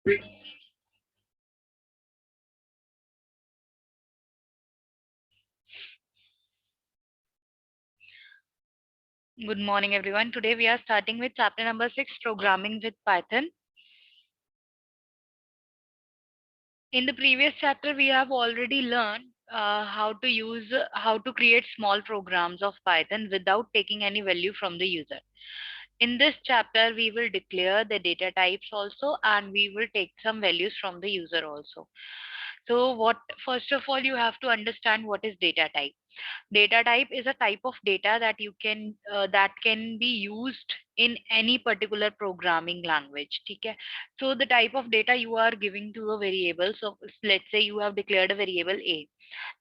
Good morning, everyone. Today we are starting with chapter number 6, Programming with Python. In the previous chapter, we have already learned how to create small programs of Python without taking any value from the user. In this chapter, we will declare the data types also, and we will take some values from the user also. So first of all, you have to understand what is data type. Data type is a type of data that can be used in any particular programming language. Okay? So the type of data you are giving to a variable. So let's say you have declared a variable A.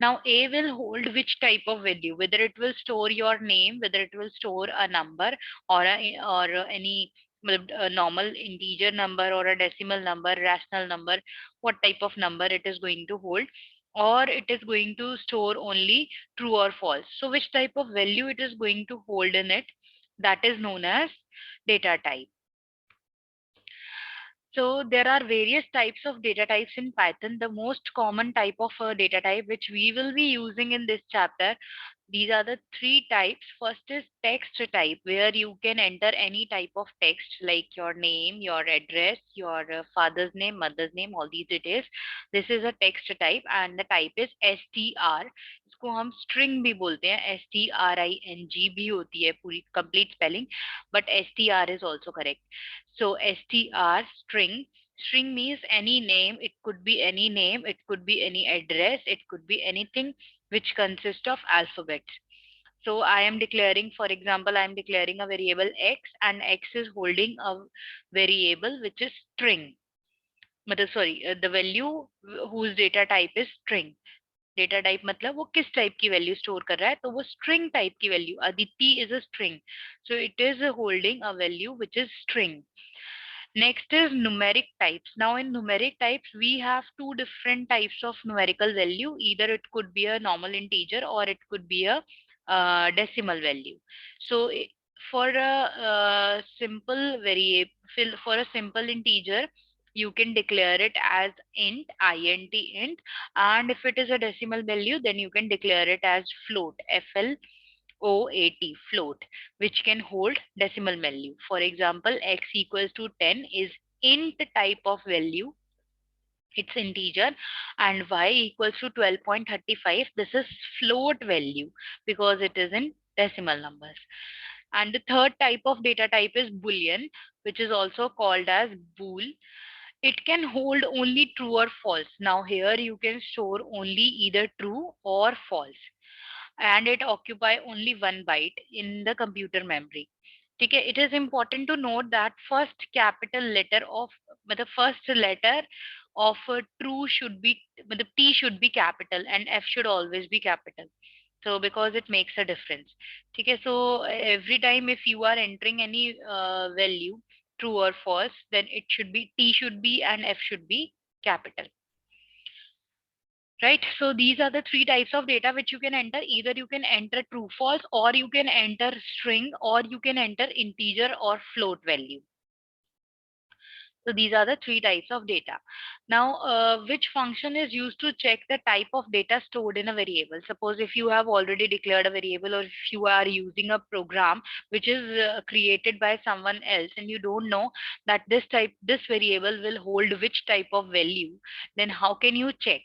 Now A will hold which type of value, whether it will store your name, whether it will store a number or any a normal integer number or a decimal number, rational number, what type of number it is going to hold, or it is going to store only true or false. So which type of value it is going to hold in it, that is known as data type. So there are various types of data types in Python. The most common type of data type which we will be using in this chapter, these are the three types. First is text type, where you can enter any type of text like your name, your address, your father's name, mother's name, all these details. This is a text type and the type is str. इसको हम string भी बोलते हैं, string भी होती है पूरी complete spelling, but str is also correct. So str string. String means any name. It could be any name. It could be any address. It could be anything which consists of alphabets. So I am declaring, for example, I am declaring a variable x, and x is holding a variable which is string. The value whose data type is string. Data type मतलब वो किस type की value store कर रहा है, तो वो string type की value. Aditi is a string, so it is holding a value which is string. Next is numeric types. Now in numeric types, we have two different types of numerical value. Either it could be a normal integer or it could be a decimal value. So for a simple variable, for a simple integer, you can declare it as int, and if it is a decimal value, then you can declare it as float, float, which can hold decimal value. For example, x equals to 10 is int type of value, it's integer, and y equals to 12.35, this is float value because it is in decimal numbers. And the third type of data type is boolean, which is also called as bool. It can hold only true or false. Now here you can store only either true or false, and it occupy only 1 byte in the computer memory. Okay, it is important to note that the first letter of true should be, the T should be capital and F should always be capital. So because it makes a difference. Okay, so every time if you are entering any value, true or false, then it should be, T should be and F should be capital. Right, so these are the three types of data which you can enter. Either you can enter true false, or you can enter string, or you can enter integer or float value. So these are the three types of data. Now which function is used to check the type of data stored in a variable? Suppose if you have already declared a variable, or if you are using a program which is created by someone else, and you don't know that this variable will hold which type of value, then how can you check?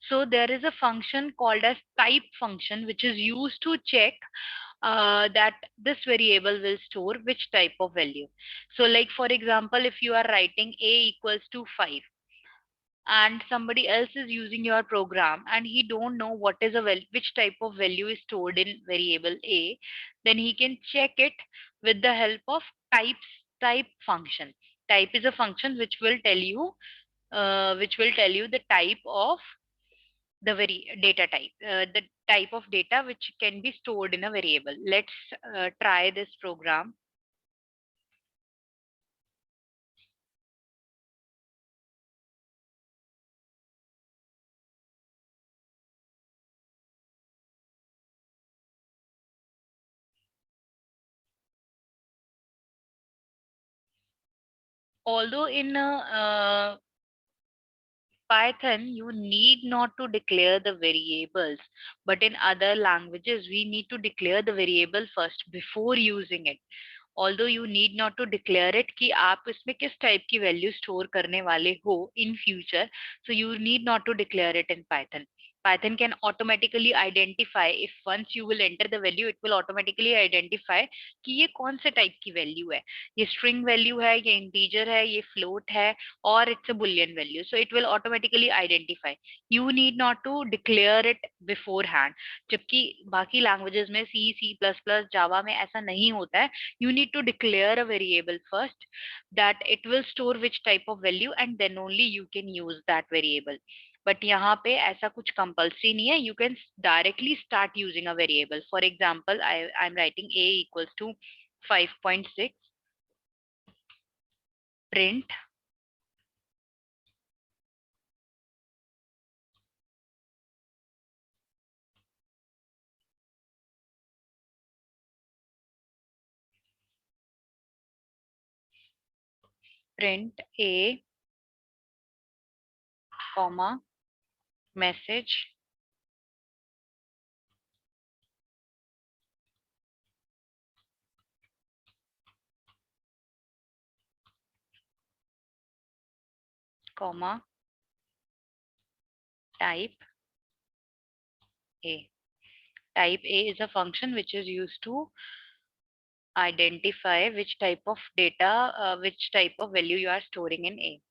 So there is a function called as type function which is used to check that this variable will store which type of value. So like for example, if you are writing a equals to 5, and somebody else is using your program and he don't know what is which type of value is stored in variable a, then he can check it with the help of type function. Type is a function which will tell you the type of the very data type, the type of data which can be stored in a variable. Let's try this program. Although in Python, you need not to declare the variables, but in other languages, we need to declare the variable first before using it. Although you need not to declare it कि आप इसमें किस type की value store करने वाले हो in future, so you need not to declare it in Python. Python can automatically identify, if once you will enter the value, it will automatically identify कि ये कौन से type की value है, ये string value है, ये integer है, ये float है, or it's a boolean value. So it will automatically identify. You need not to declare it beforehand. जबकि बाकी languages में C, C++, Java में ऐसा नहीं होता है. You need to declare a variable first that it will store which type of value and then only you can use that variable. But यहाँ पे ऐसा कुछ compulsory नहीं है. You can directly start using a variable. For example, I'm writing a equals to 5.6, print print a comma message comma type a. Type a is a function which is used to identify which type of data, which type of value you are storing in a.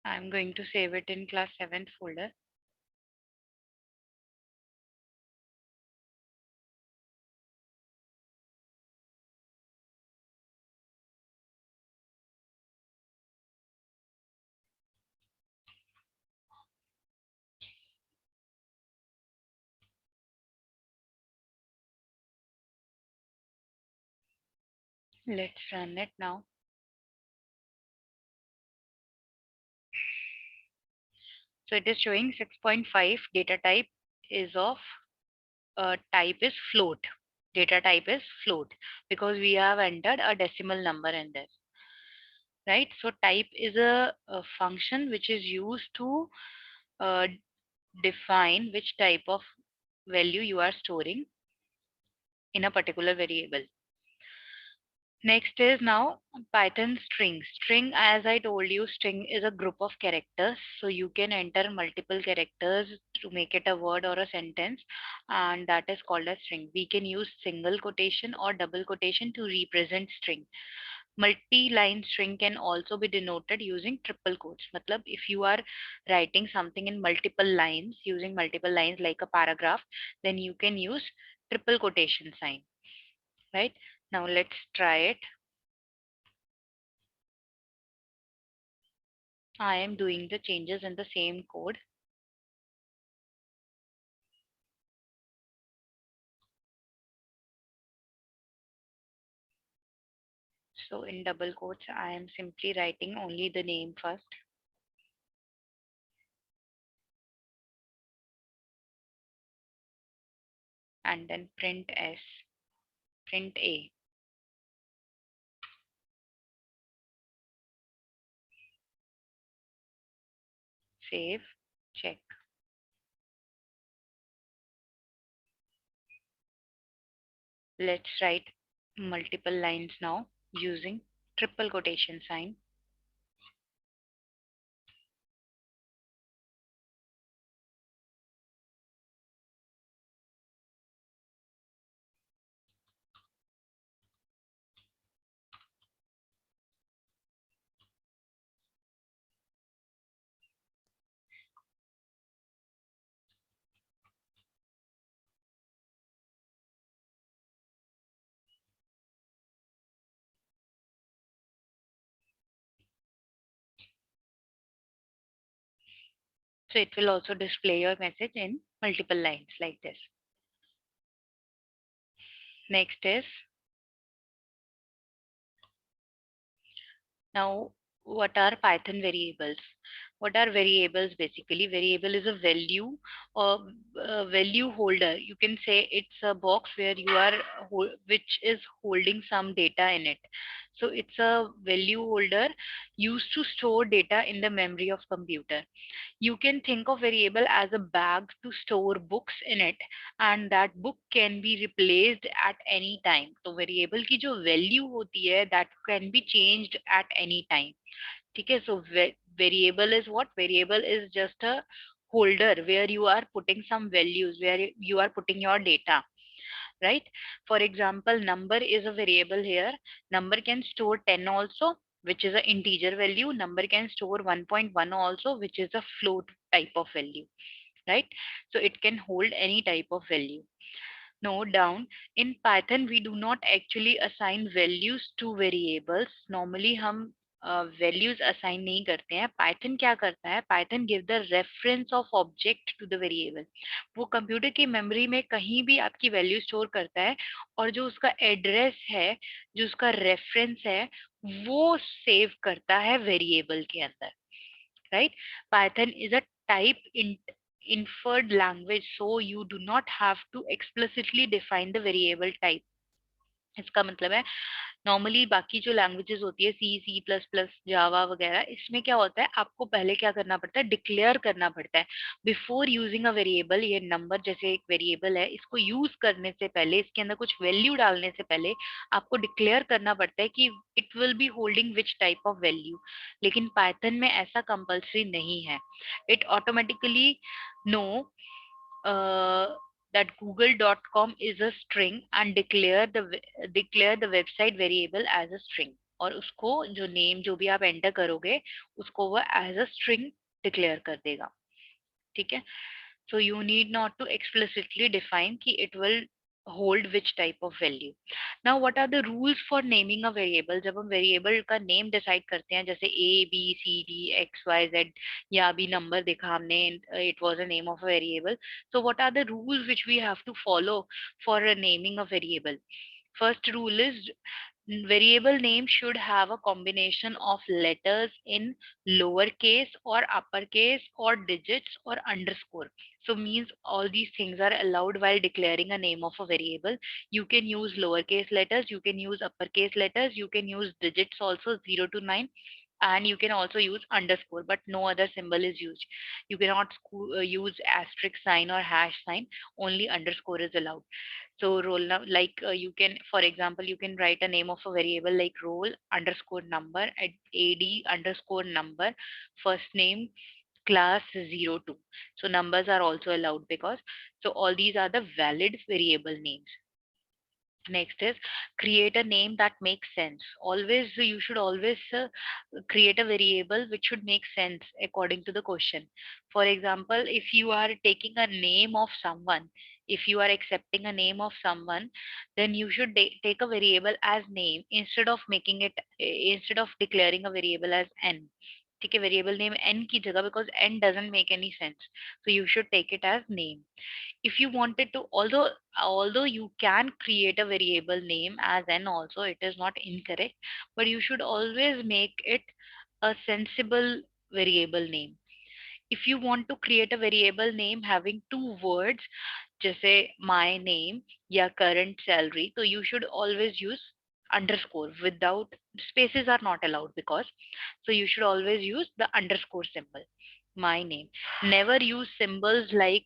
I'm going to save it in class 7th folder. Let's run it now. So it is showing 6.5 data type is of type is float. Data type is float because we have entered a decimal number in this, right? So type is a function which is used to uh, define which type of value you are storing in a particular variable. Next is now Python string. String, as I told you, string is a group of characters. So you can enter multiple characters to make it a word or a sentence, and that is called a string. We can use single quotation or double quotation to represent string. Multi-line string can also be denoted using triple quotes. Matlab, if you are writing something in multiple lines, using multiple lines like a paragraph, then you can use triple quotation sign, right? Now let's try it. I am doing the changes in the same code. So in double quotes, I am simply writing only the name first. And then print S, print A, save, check. Let's write multiple lines now using triple quotation sign. So it will also display your message in multiple lines like this. Next is, now what are Python variables? What are variables basically? Variable is a value or value holder. You can say it's a box where you are which is holding some data in it. So it's a value holder used to store data in the memory of computer. You can think of variable as a bag to store books in it, and that book can be replaced at any time. तो variable की जो value होती है that can be changed at any time. ठीक है? So variable is what? Variable is just a holder where you are putting some values, where you are putting your data, right? For example, number is a variable here. Number can store 10 also, which is an integer value. Number can store 1.1 also, which is a float type of value, right? So it can hold any type of value. Note down, in Python, we do not actually assign values to variables. Normally, हम values assign नहीं करते हैं. Python क्या करता है? Python give the reference of object to the variable. वो computer की memory में कहीं भी आपकी वैल्यू स्टोर करता है, और जो उसका एड्रेस है, जो उसका रेफरेंस है, वो सेव करता है वेरिएबल के अंदर, right? Python is a type inferred language, so you do not have to explicitly define the variable type. इसका मतलब है, नॉर्मली बाकी जो लैंग्वेजेस होती है सी, सी प्लस प्लस, जावा वगैरह, इसमें क्या होता है, आपको पहले क्या करना पड़ता है, डिक्लेयर करना पड़ता है बिफोर यूजिंग अ वेरिएबल. ये नंबर जैसे एक वेरिएबल है, इसको यूज करने से पहले, इसके अंदर कुछ वैल्यू डालने से पहले आपको डिक्लेयर करना पड़ता है कि it will be holding which type of value. लेकिन पाइथन में ऐसा कंपल्सरी नहीं है. It automatically know that google.com is a string and declare the website variable as a string. और उसको जो नेम जो भी आप एंटर करोगे, उसको वो एज अ स्ट्रिंग डिक्लेयर कर देगा. ठीक है? So you need not to explicitly define कि it will hold which type of value. Now what are the rules for naming a variable? जब हम variable का name decide करते हैं, जैसे a b c d x y z, या अभी number देखा हमने, it was a name of a variable. So what are the rules which we have to follow for naming a variable? First rule is, variable name should have a combination of letters in lowercase or uppercase or digits or underscore. So means all these things are allowed while declaring a name of a variable. You can use lowercase letters, you can use uppercase letters, you can use digits also, 0 to 9, and you can also use underscore, but no other symbol is used. You cannot use asterisk sign or hash sign, only underscore is allowed. So roll like you can, for example, you can write a name of a variable like roll underscore number at ad underscore number, first name class 02. So numbers are also allowed, because so all these are the valid variable names. Next is, create a name that makes sense. Always, you should always create a variable which should make sense according to the question. For example, if you are taking a name of someone, if you are accepting a name of someone, then you should take a variable as name instead of making it, instead of declaring a variable as n. ठीक है? Variable name n की जगह, because n doesn't make any sense, so you should take it as name. If you wanted to, although you can create a variable name as n also, it is not incorrect, but you should always make it a sensible variable name. If you want to create a variable name having two words, जैसे my name या current salary, so you should always use underscore. Without spaces are not allowed, because so you should always use the underscore symbol. my name. Never use symbols like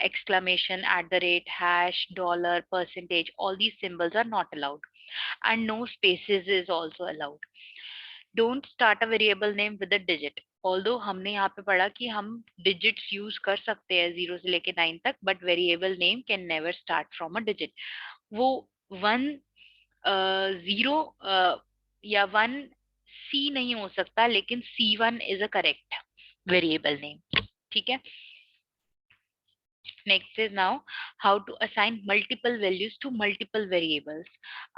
exclamation, at the rate, hash, dollar, percentage. All these symbols are not allowed. And no spaces is also allowed. Don't start a variable name with a digit. Although हमने यहाँ पे पढ़ा कि हम digits use कर सकते हैं 0 से लेके 9 तक, but variable name can never start from a digit. वो 1 0 या 1 C नहीं हो सकता, लेकिन C1 is a correct variable name. ठीक है. Next is now how to assign multiple values to multiple variables.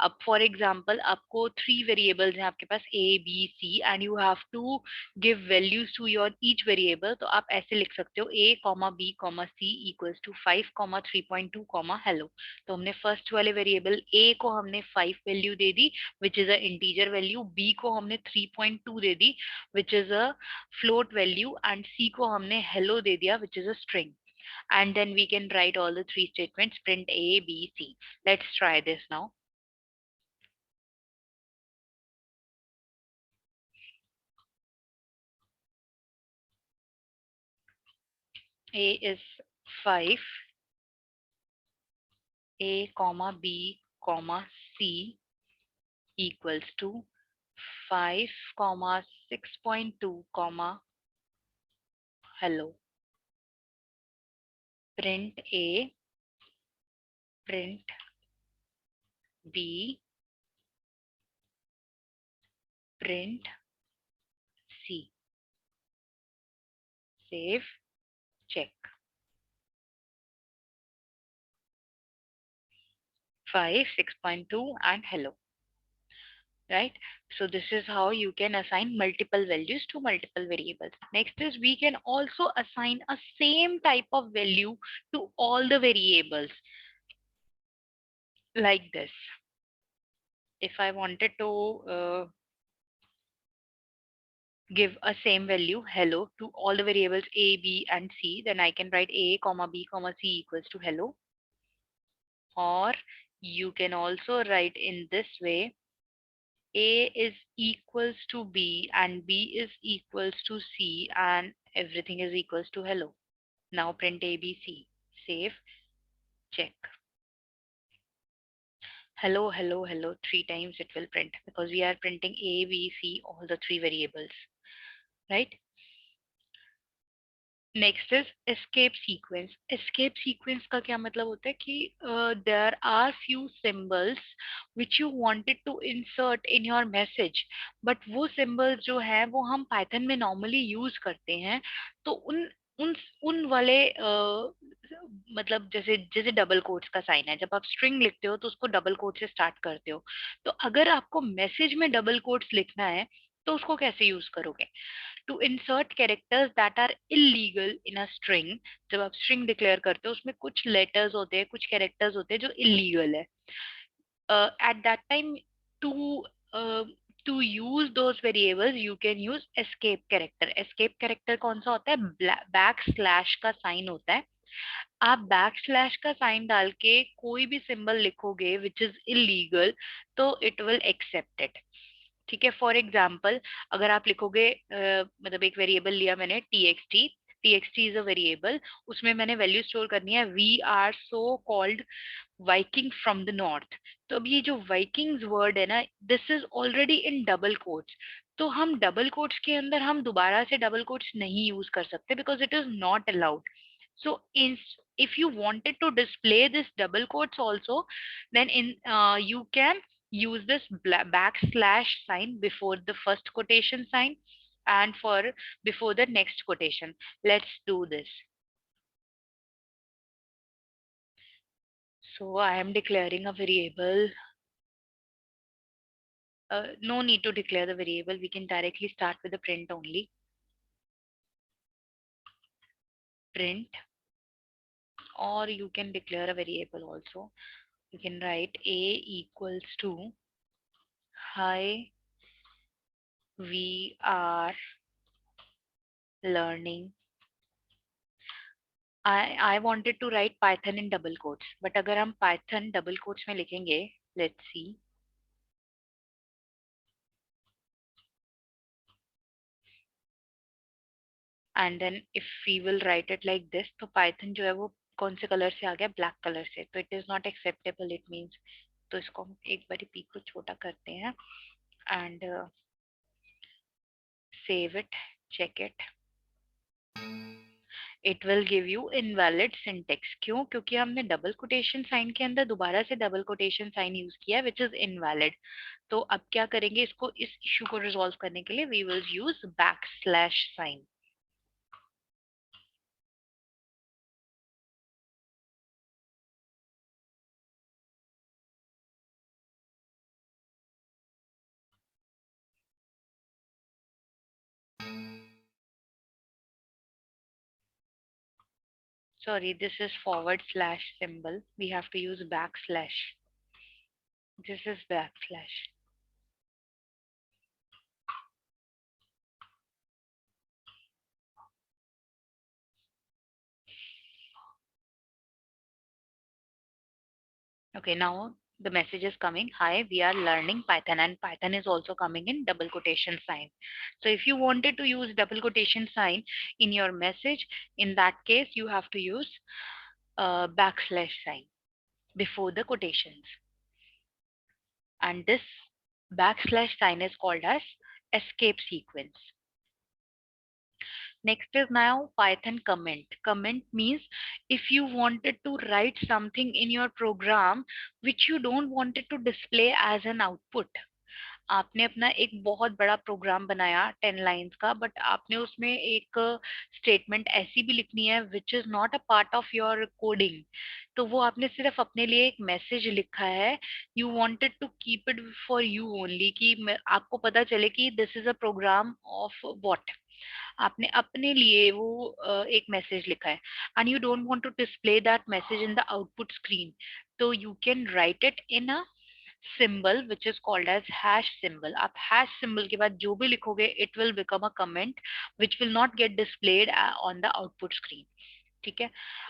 अब for example आपको 3 variables हैं आपके पास A, B, C and you have to give values to your each variable. तो आप ऐसे लिख सकते हो A, B, C equals to 5, 3.2, hello. तो हमने first वाले variable A को हमने 5 value they the which is a integer value, B को हमने 3.2 दे दी which is a float value and C को हमने hello दे दिया which is a string. And then we can write all the 3 statements, print A, B, C. Let's try this now. A is 5, A, B, C equals to 5, 6.2, hello. Print A, print B, print C. Save, check. 5, 6.2 and hello. Right? So this is how you can assign multiple values to multiple variables. Next is we can also assign a same type of value to all the variables like this. If I wanted to give a same value hello to all the variables A, B and C, then I can write A, B, C equals to hello. Or you can also write in this way, A is equals to B and B is equals to C and everything is equals to hello. Now print ABC. Save, check. Hello, hello, hello. 3 times it will print because we are printing A, B, C, all the 3 variables. Right? Next is escape sequence. Escape sequence का क्या मतलब होता है कि there are few symbols which you wanted to insert in your message, but वो symbols जो है वो हम Python में normally use करते हैं, तो उन उन वाले मतलब जैसे जैसे डबल कोट्स का साइन है, जब आप स्ट्रिंग लिखते हो तो उसको डबल कोट से स्टार्ट करते हो, तो अगर आपको मैसेज में डबल कोट्स लिखना है तो उसको कैसे यूज करोगे? To insert characters that are illegal in a string. जब आप स्ट्रिंग डिक्लेयर करते हो उसमें कुछ लेटर्स होते हैं, कुछ कैरेक्टर्स होते हैं जो इलीगल है. At that time to to use those variables you can use escape character. Escape character कौन सा होता है? बैक स्लैश का साइन होता है. आप बैक स्लैश का साइन डाल के कोई भी सिंबल लिखोगे विच इज इलीगल तो इट विल एक्सेप्ट इट. ठीक है. फॉर एग्जाम्पल अगर आप लिखोगे मतलब एक वेरिएबल लिया मैंने T X T is a variable, उसमें मैंने वैल्यू स्टोर करनी है we are so called Viking from the north. तो अब ये जो वाइकिंग्स वर्ड है ना, this is already in double quotes. तो हम डबल कोट्स के अंदर हम दोबारा से डबल कोट्स नहीं यूज कर सकते because it is not allowed. So if you wanted to display this double quotes also, then you can use this backslash sign before the first quotation sign and for before the next quotation. Let's do this. So I am declaring a variable. No need to declare the variable. We can directly start with the print only. Print, or you can declare a variable also. You can write A equals to hi, we are learning. I wanted to write Python in double quotes, but अगर हम Python double quotes में लिखेंगे, let's see. And then if we will write it like this, तो Python जो है वो कौन से कलर से आ गया, ब्लैक कलर से, तो it is not acceptable, it means. तो इसको हम एक बार पी को छोटा करते हैं and save it, check it, it will give you invalid syntax. क्यों? क्योंकि हमने डबल कोटेशन साइन के अंदर दोबारा से डबल कोटेशन साइन यूज किया विच इज इनवैलिड। तो अब क्या करेंगे, इसको, इस इशू को रिजॉल्व करने के लिए we will use backslash sign. Sorry, this is forward slash symbol. We have to use backslash. This is backslash. Okay, now the message is coming. Hi, we are learning Python, and Python is also coming in double quotation sign. So if you wanted to use double quotation sign in your message, in that case, you have to use backslash sign before the quotations. And this backslash sign is called as escape sequence. Next is now Python comment. Comment means if you wanted to write something in your program which you don't wanted to display as an output. आपने अपना एक बहुत बड़ा programme बनाया 10 lines का, but आपने उसमें एक स्टेटमेंट ऐसी भी लिखनी है which is not a part of your coding. तो वो आपने सिर्फ अपने लिए एक मैसेज लिखा है, you wanted to keep it for you only, कि आपको पता चले कि this is a program of what. आपने अपने लिए वो एक मैसेज लिखा है and you don't want to display that message in the output screen, तो you can write it in a symbol which is called as hash symbol. आप hash symbol के बाद जो भी लिखोगे it will become a comment which will not get displayed on the output screen. ठीक है?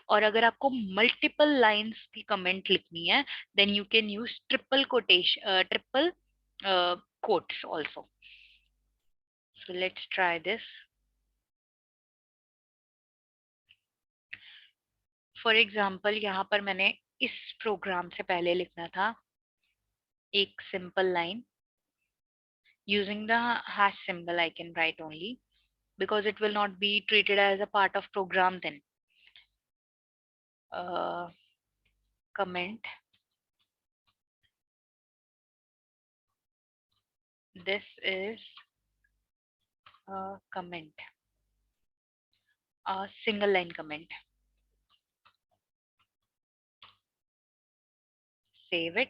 और अगर आपको multiple lines की comment लिखनी है then you can use triple quotation, triple quotes also. So let's try this. For example, यहाँ पर मैंने इस प्रोग्राम से पहले लिखना था एक simple line. Using the hash symbol I can write only, because it will not be treated as a part of program then. Comment, this is a comment, a single line comment. Save it,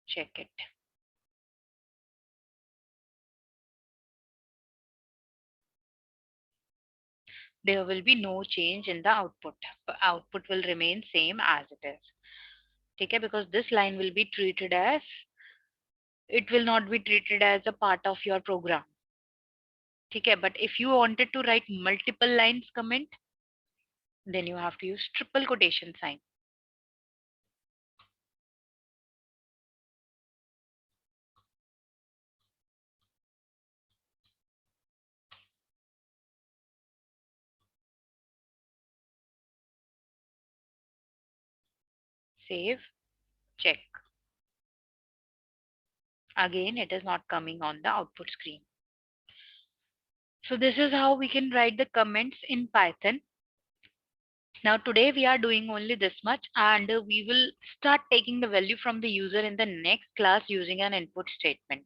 check it. There will be no change in the output. Output will remain same as it is. Okay, because this line will be treated as, it will not be treated as a part of your program. Okay, but if you wanted to write multiple lines comment, then you have to use triple quotation sign. Save, check. Again, it is not coming on the output screen. So this is how we can write the comments in Python. Now today we are doing only this much, and we will start taking the value from the user in the next class using an input statement.